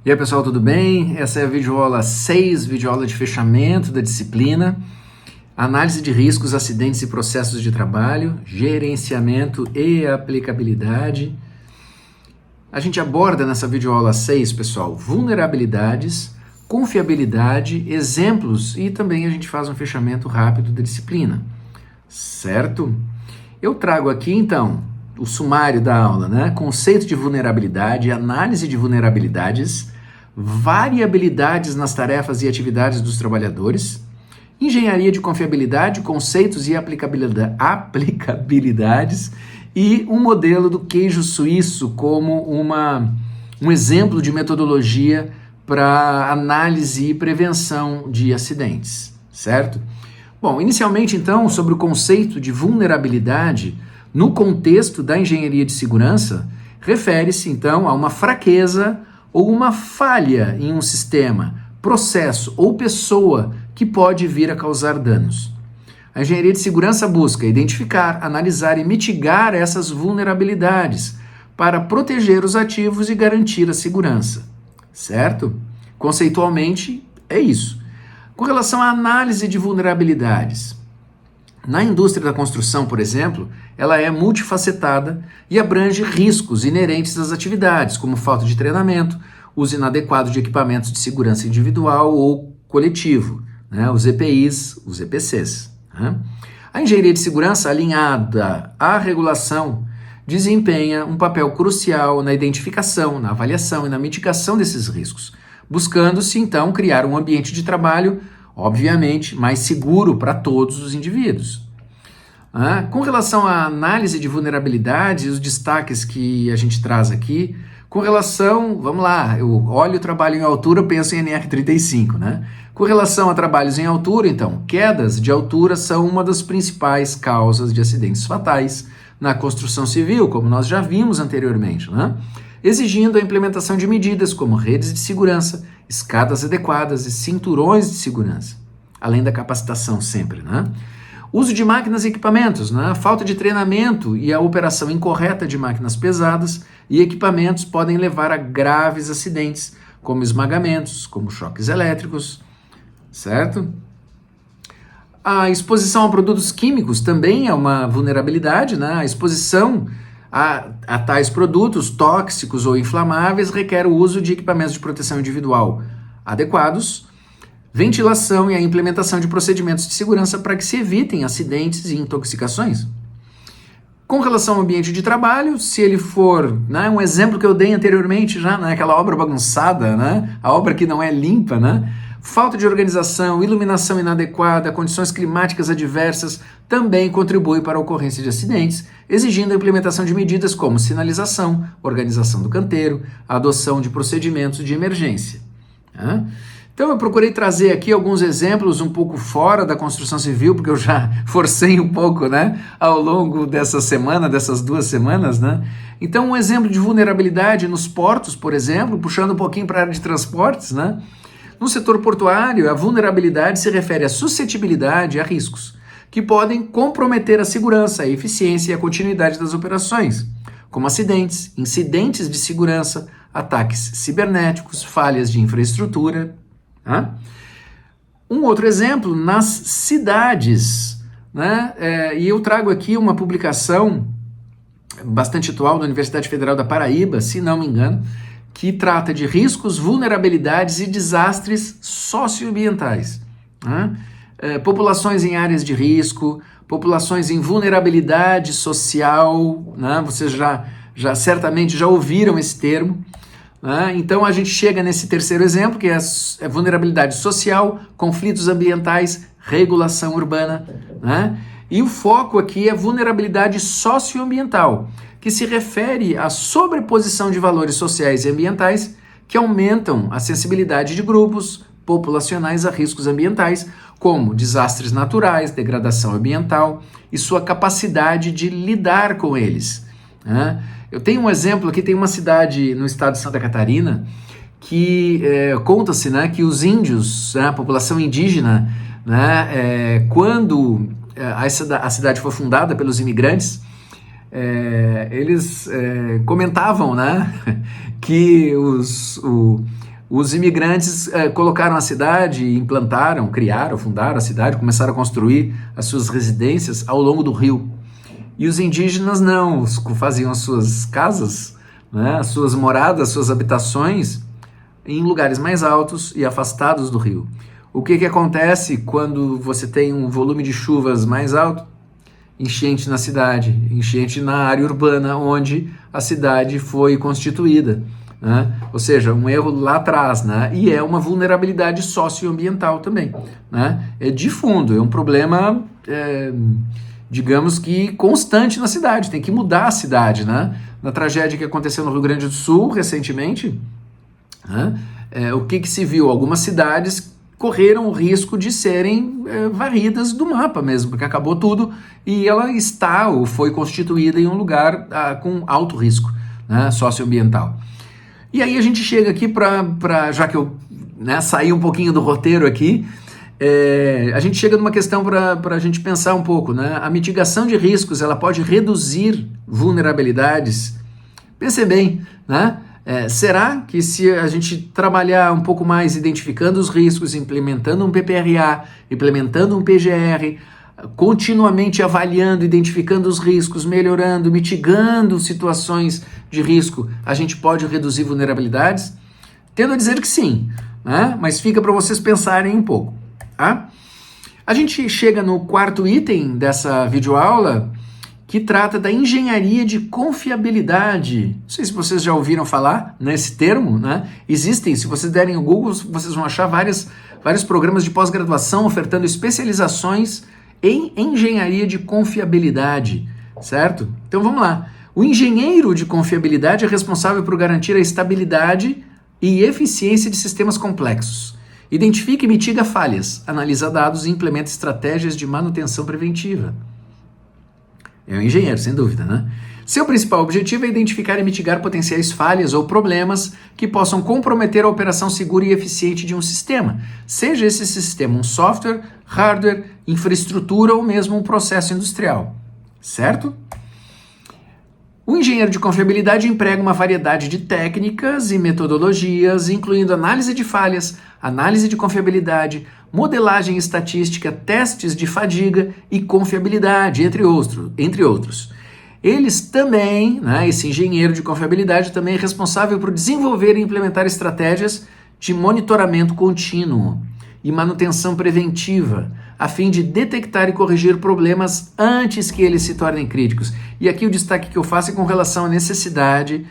E aí pessoal, tudo bem? Essa é a videoaula 6, videoaula de fechamento da disciplina, análise de riscos, acidentes e processos de trabalho, gerenciamento e aplicabilidade. A gente aborda nessa videoaula 6, pessoal, vulnerabilidades, confiabilidade, exemplos e também a gente faz um fechamento rápido da disciplina, certo? Eu trago aqui então o sumário da aula, né? Conceito de vulnerabilidade, análise de vulnerabilidades, variabilidades nas tarefas e atividades dos trabalhadores, engenharia de confiabilidade, conceitos e aplicabilidades e um modelo do queijo suíço como um exemplo de metodologia para análise e prevenção de acidentes, certo? Bom, inicialmente então, sobre o conceito de vulnerabilidade, no contexto da engenharia de segurança, refere-se então a uma fraqueza ou uma falha em um sistema, processo ou pessoa que pode vir a causar danos. A engenharia de segurança busca identificar, analisar e mitigar essas vulnerabilidades para proteger os ativos e garantir a segurança, certo? Conceitualmente, é isso. Com relação à análise de vulnerabilidades, na indústria da construção, por exemplo, ela é multifacetada e abrange riscos inerentes às atividades, como falta de treinamento, uso inadequado de equipamentos de segurança individual ou coletivo, né, os EPIs, os EPCs. Né? A engenharia de segurança alinhada à regulação desempenha um papel crucial na identificação, na avaliação e na mitigação desses riscos, buscando-se então criar um ambiente de trabalho obviamente, mais seguro para todos os indivíduos. Com relação à análise de vulnerabilidade, os destaques que a gente traz aqui, com relação, vamos lá, eu olho o trabalho em altura, eu penso em NR35, né? Com relação a trabalhos em altura, então, quedas de altura são uma das principais causas de acidentes fatais na construção civil, como nós já vimos anteriormente, né? Exigindo a implementação de medidas como redes de segurança, escadas adequadas e cinturões de segurança, além da capacitação sempre, né? Uso de máquinas e equipamentos, né? Falta de treinamento e a operação incorreta de máquinas pesadas e equipamentos podem levar a graves acidentes, como esmagamentos, como choques elétricos, certo? A exposição a produtos químicos também é uma vulnerabilidade, né? A exposição a tais produtos tóxicos ou inflamáveis requer o uso de equipamentos de proteção individual adequados, ventilação e a implementação de procedimentos de segurança para que se evitem acidentes e intoxicações. Com relação ao ambiente de trabalho, se ele for, né, um exemplo que eu dei anteriormente já, né, aquela obra bagunçada, né, a obra que não é limpa, né, falta de organização, iluminação inadequada, condições climáticas adversas também contribuem para a ocorrência de acidentes, exigindo a implementação de medidas como sinalização, organização do canteiro, a adoção de procedimentos de emergência. Então eu procurei trazer aqui alguns exemplos um pouco fora da construção civil, porque eu já forcei um pouco, né, ao longo dessa semana, dessas 2 semanas, né? Então um exemplo de vulnerabilidade nos portos, por exemplo, puxando um pouquinho para a área de transportes, né? No setor portuário, a vulnerabilidade se refere à suscetibilidade a riscos, que podem comprometer a segurança, a eficiência e a continuidade das operações, como acidentes, incidentes de segurança, ataques cibernéticos, falhas de infraestrutura. Um outro exemplo, nas cidades, né? E eu trago aqui uma publicação bastante atual da Universidade Federal da Paraíba, se não me engano, que trata de riscos, vulnerabilidades e desastres socioambientais. Populações em áreas de risco, populações em vulnerabilidade social, né? Vocês já certamente já ouviram esse termo. Então a gente chega nesse terceiro exemplo, que é a vulnerabilidade social, conflitos ambientais, regulação urbana, né? E o foco aqui é vulnerabilidade socioambiental, que se refere à sobreposição de valores sociais e ambientais que aumentam a sensibilidade de grupos populacionais a riscos ambientais, como desastres naturais, degradação ambiental e sua capacidade de lidar com eles. Eu tenho um exemplo aqui, tem uma cidade no estado de Santa Catarina que conta-se, né, que os índios, né, a população indígena, né, quando a cidade foi fundada pelos imigrantes, eles comentavam, né, que Os imigrantes colocaram a cidade, implantaram, criaram, fundaram a cidade, começaram a construir as suas residências ao longo do rio. E os indígenas não, faziam as suas casas, né, as suas moradas, as suas habitações em lugares mais altos e afastados do rio. O que acontece quando você tem um volume de chuvas mais alto? Enchente na cidade, enchente na área urbana onde a cidade foi constituída, né? Ou seja, um erro lá atrás, né? E é uma vulnerabilidade socioambiental também, né? É de fundo, é um problema, digamos que constante na cidade, tem que mudar a cidade, né? Na tragédia que aconteceu no Rio Grande do Sul recentemente, né? O que se viu? Algumas cidades correram o risco de serem varridas do mapa mesmo, porque acabou tudo e ela está ou foi constituída em um lugar com alto risco, né, socioambiental. E aí a gente chega aqui já que eu saí um pouquinho do roteiro aqui, a gente chega numa questão para a gente pensar um pouco, né? A mitigação de riscos, ela pode reduzir vulnerabilidades. Pense bem, né? Será que se a gente trabalhar um pouco mais identificando os riscos, implementando um PPRA, implementando um PGR, continuamente avaliando, identificando os riscos, melhorando, mitigando situações de risco, a gente pode reduzir vulnerabilidades? Tendo a dizer que sim, né? Mas fica para vocês pensarem um pouco. Tá? A gente chega no quarto item dessa videoaula, que trata da engenharia de confiabilidade. Não sei se vocês já ouviram falar nesse termo, né? Existem, se vocês derem o Google, vocês vão achar vários programas de pós-graduação ofertando especializações em engenharia de confiabilidade, certo? Então vamos lá. O engenheiro de confiabilidade é responsável por garantir a estabilidade e eficiência de sistemas complexos. Identifica e mitiga falhas, analisa dados e implementa estratégias de manutenção preventiva. É um engenheiro, sem dúvida, né? Seu principal objetivo é identificar e mitigar potenciais falhas ou problemas que possam comprometer a operação segura e eficiente de um sistema, seja esse sistema um software, hardware, infraestrutura ou mesmo um processo industrial, certo? O engenheiro de confiabilidade emprega uma variedade de técnicas e metodologias, incluindo análise de falhas, análise de confiabilidade, modelagem estatística, testes de fadiga e confiabilidade, entre outros. Eles também, esse engenheiro de confiabilidade também é responsável por desenvolver e implementar estratégias de monitoramento contínuo e manutenção preventiva, a fim de detectar e corrigir problemas antes que eles se tornem críticos. E aqui o destaque que eu faço é com relação à necessidade,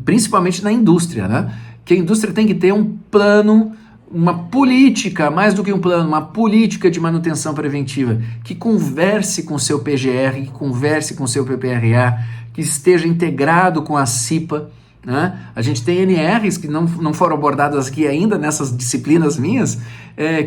principalmente na indústria, né? Que a indústria tem que ter um plano, uma política, mais do que um plano, uma política de manutenção preventiva, que converse com o seu PGR, que converse com o seu PPRA, que esteja integrado com a CIPA, né? A gente tem NRs que não foram abordadas aqui ainda nessas disciplinas minhas,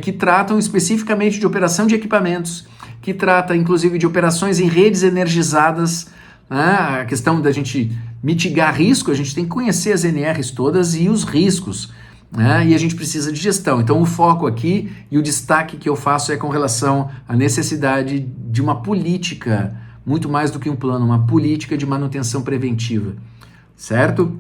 que tratam especificamente de operação de equipamentos, que trata inclusive de operações em redes energizadas, né? A questão da gente mitigar risco, a gente tem que conhecer as NRs todas e os riscos, né? E a gente precisa de gestão. Então o foco aqui e o destaque que eu faço é com relação à necessidade de uma política, muito mais do que um plano, uma política de manutenção preventiva, certo?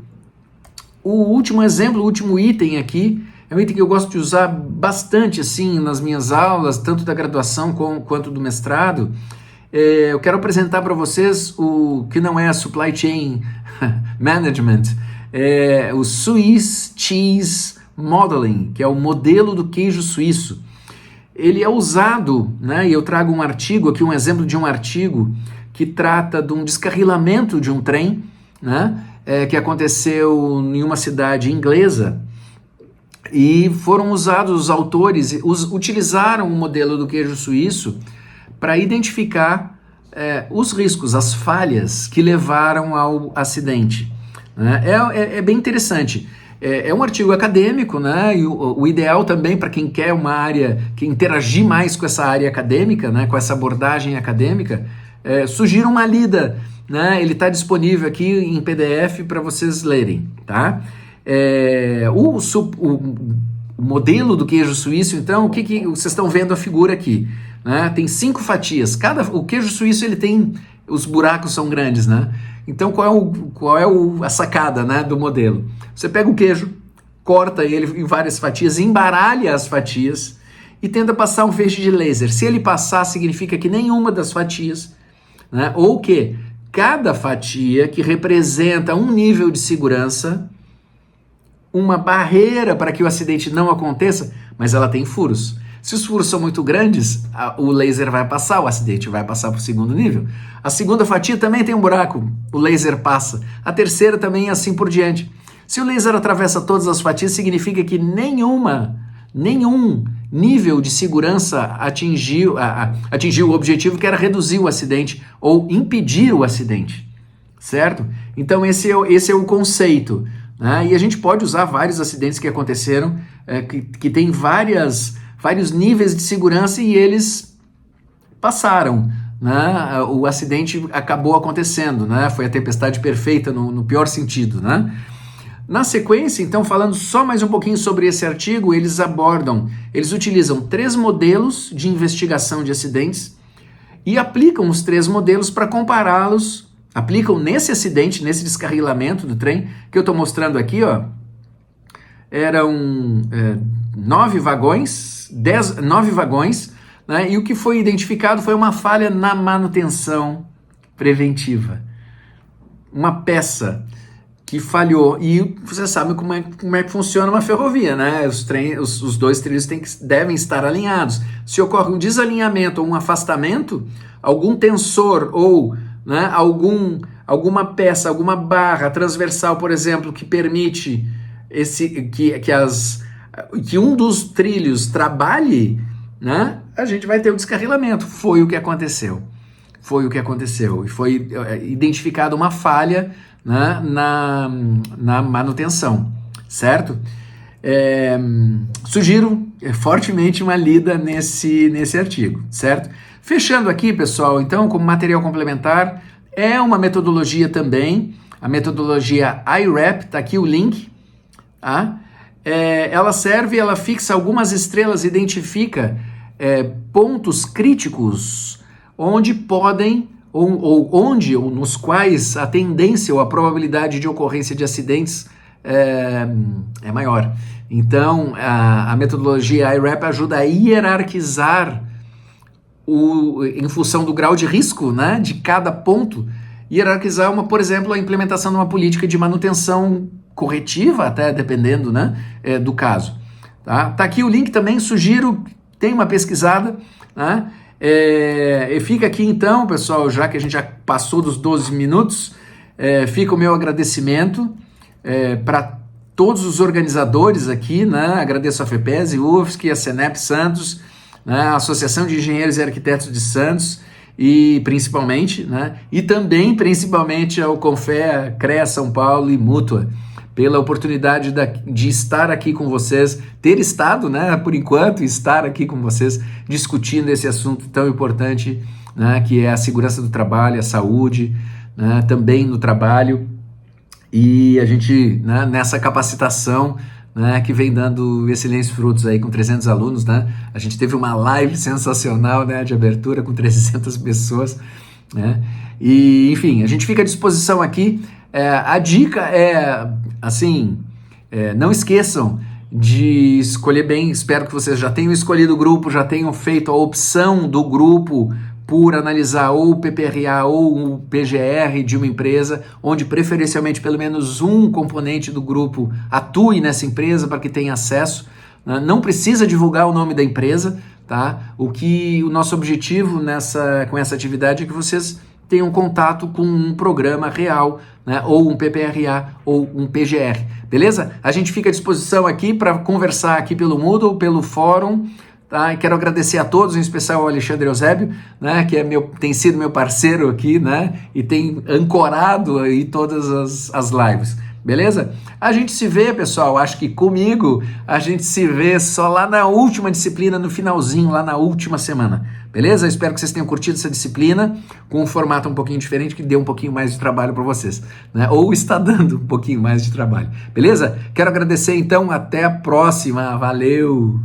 O último exemplo, o último item aqui, é um item que eu gosto de usar bastante assim nas minhas aulas, tanto da graduação quanto do mestrado. Eu quero apresentar para vocês o que não é a Supply Chain Management, o Swiss Cheese Modeling, que é o modelo do queijo suíço. Ele é usado, né, e eu trago um artigo aqui, um exemplo de um artigo que trata de um descarrilamento de um trem, né, que aconteceu em uma cidade inglesa, e foram usados, os autores utilizaram o modelo do queijo suíço para identificar os riscos, as falhas que levaram ao acidente, né? É bem interessante. É um artigo acadêmico, né? E o ideal também para quem quer uma área, que interagir mais com essa área acadêmica, né? Com essa abordagem acadêmica, sugiro uma lida, né? Ele está disponível aqui em PDF para vocês lerem, tá? O modelo do queijo suíço, então, o que vocês estão vendo a figura aqui, né? Tem 5 fatias. O queijo suíço, ele tem, os buracos são grandes, né? Então, qual é a sacada, né, do modelo? Você pega o queijo, corta ele em várias fatias, embaralha as fatias e tenta passar um feixe de laser. Se ele passar, significa que nenhuma das fatias, né, ou que cada fatia que representa um nível de segurança, uma barreira para que o acidente não aconteça, mas ela tem furos. Se os furos são muito grandes, o laser vai passar, o acidente vai passar para o segundo nível. A segunda fatia também tem um buraco, o laser passa. A terceira também, assim por diante. Se o laser atravessa todas as fatias, significa que nenhum nível de segurança atingiu o objetivo, que era reduzir o acidente ou impedir o acidente, certo? Então esse é o conceito, né? E a gente pode usar vários acidentes que aconteceram, que tem vários níveis de segurança e eles passaram, né? O acidente acabou acontecendo, né? Foi a tempestade perfeita no pior sentido, né? Na sequência, então, falando só mais um pouquinho sobre esse artigo, eles utilizam 3 modelos de investigação de acidentes e aplicam os 3 modelos para compará-los, aplicam nesse acidente, nesse descarrilamento do trem, que eu estou mostrando aqui, ó, eram 9 vagões, 9 vagões, né, e o que foi identificado foi uma falha na manutenção preventiva. Uma peça que falhou, e você sabe como é que funciona uma ferrovia, né? Os 2 trilhos devem estar alinhados. Se ocorre um desalinhamento ou um afastamento, algum tensor ou, né, alguma peça, alguma barra transversal, por exemplo, que permite que um dos trilhos trabalhe, né, a gente vai ter o descarrilamento. Foi o que aconteceu. E foi identificada uma falha, né, na manutenção, certo? Sugiro fortemente uma lida nesse artigo, certo? Fechando aqui, pessoal, então, como material complementar, é uma metodologia também, a metodologia IRAP, tá aqui o link, tá? Ela fixa algumas estrelas, identifica pontos críticos onde podem ou nos quais a tendência ou a probabilidade de ocorrência de acidentes é maior. Então, a metodologia IRAP ajuda a hierarquizar em função do grau de risco, né, de cada ponto, hierarquizar, por exemplo, a implementação de uma política de manutenção corretiva, até dependendo, né, do caso. Tá aqui o link também, sugiro, tem uma pesquisada, né? E fica aqui então, pessoal, já que a gente já passou dos 12 minutos, fica o meu agradecimento para todos os organizadores aqui, né? Agradeço a FEPESE, UFSC, a Senep Santos, né? A Associação de Engenheiros e Arquitetos de Santos, e principalmente, né? E também principalmente ao Confea, CREA São Paulo e Mútua, pela oportunidade de estar aqui com vocês, ter estado, né, por enquanto, estar aqui com vocês discutindo esse assunto tão importante, né, que é a segurança do trabalho, a saúde, né, também no trabalho, e a gente, né, nessa capacitação, né, que vem dando excelentes frutos aí com 300 alunos, né, a gente teve uma live sensacional, né, de abertura com 300 pessoas, né, e enfim, a gente fica à disposição aqui. A dica é, assim, não esqueçam de escolher bem, espero que vocês já tenham escolhido o grupo, já tenham feito a opção do grupo por analisar ou o PPRA ou o PGR de uma empresa, onde preferencialmente pelo menos um componente do grupo atue nessa empresa para que tenha acesso, né? Não precisa divulgar o nome da empresa, tá? O nosso objetivo com essa atividade é que vocês tenham contato com um programa real, né, ou um PPRA ou um PGR, beleza? A gente fica à disposição aqui para conversar aqui pelo Moodle, pelo fórum, tá? E quero agradecer a todos, em especial ao Alexandre Eusébio, né, que tem sido meu parceiro aqui, né, e tem ancorado aí todas as lives, beleza? A gente se vê, pessoal, acho que comigo a gente se vê só lá na última disciplina, no finalzinho, lá na última semana, beleza? Espero que vocês tenham curtido essa disciplina, com um formato um pouquinho diferente, que dê um pouquinho mais de trabalho para vocês, né? Ou está dando um pouquinho mais de trabalho, beleza? Quero agradecer então, até a próxima, valeu!